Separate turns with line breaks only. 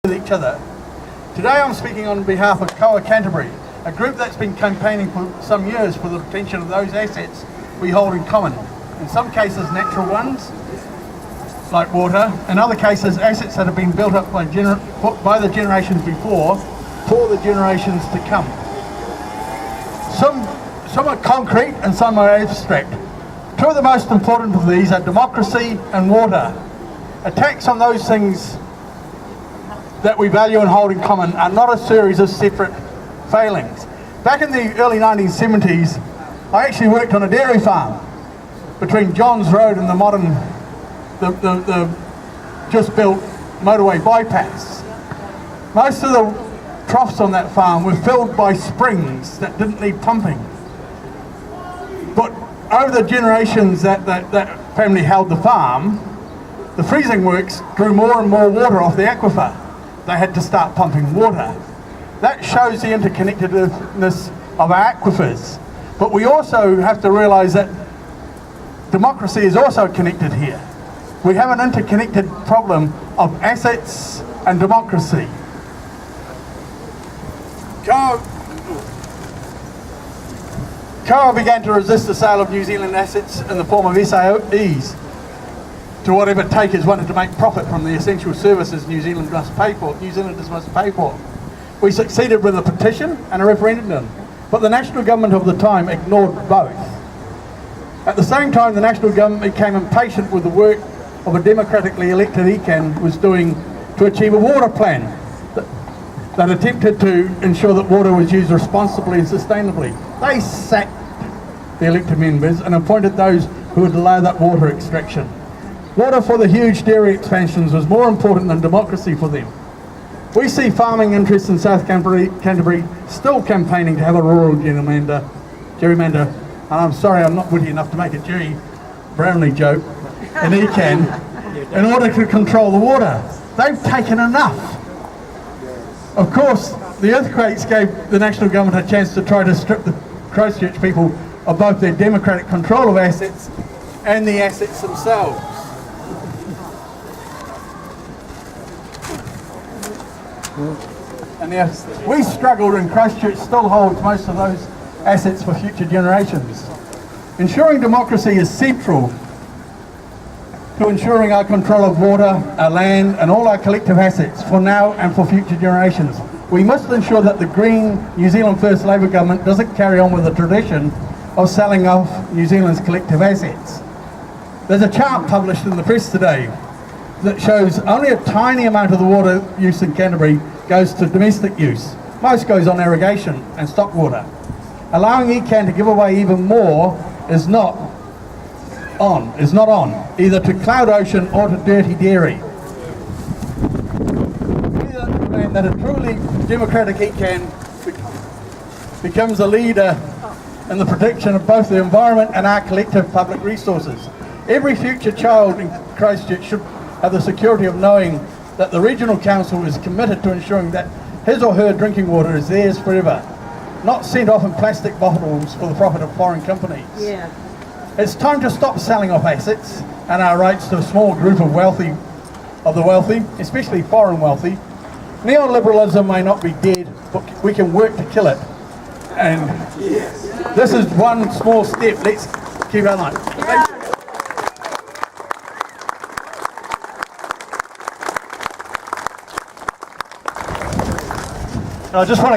with each other. Today I'm speaking on behalf of Canterbury, a group that's been campaigning for some years for the retention of those assets we hold in common. In some cases natural ones, like water. In other cases assets that have been built up by the generations before for the generations to come. Some are concrete and some are abstract. Two of the most important of these are democracy and water. Attacks on those things that we value and hold in common are not a series of separate failings. Back in the early 1970s, I actually worked on a dairy farm between Johns Road and the modern, the just built motorway bypass. Most of the troughs on that farm were filled by springs that didn't need pumping. But over the generations that family held the farm, the freezing works drew more and more water off the aquifer. They had to start pumping water. That shows the interconnectedness of our aquifers. But we also have to realise that democracy is also connected here. We have an interconnected problem of assets and democracy. COA began to resist the sale of New Zealand assets in the form of SAEs to whatever takers wanted to make profit from the essential services New Zealanders must pay for. We succeeded with a petition and a referendum, but the national government of the time ignored both. At the same time, the national government became impatient with the work of a democratically elected ECAN was doing to achieve a water plan that attempted to ensure that water was used responsibly and sustainably. They sacked the elected members and appointed those who would allow that water extraction. Water for the huge dairy expansions was more important than democracy for them. We see farming interests in South Canterbury still campaigning to have a rural gerrymander, and I'm sorry I'm not witty enough to make a Jerry Brownlee joke, in ECAN, in order to control the water. They've taken enough. Of course, the earthquakes gave the national government a chance to try to strip the Christchurch people of both their democratic control of assets and the assets themselves. And yes, we struggled, and Christchurch still holds most of those assets for future generations. Ensuring democracy is central to ensuring our control of water, our land and all our collective assets for now and for future generations. We must ensure that the Green New Zealand First Labour government doesn't carry on with the tradition of selling off New Zealand's collective assets. There's a chart published in the press today that shows only a tiny amount of the water use in Canterbury goes to domestic use. Most goes on irrigation and stock water. Allowing ECAN to give away even more is not on, either to Cloud Ocean or to Dirty Dairy. We demand that a truly democratic ECAN becomes a leader in the protection of both the environment and our collective public resources. Every future child in Christchurch should have the security of knowing that the Regional Council is committed to ensuring that his or her drinking water is theirs forever, not sent off in plastic bottles for the profit of foreign companies.
Yeah.
It's time to stop selling off assets and our rights to a small group of the wealthy, especially foreign wealthy. Neoliberalism may not be dead, but we can work to kill it. And this is one small step. Let's keep our line. Thank you. I just want to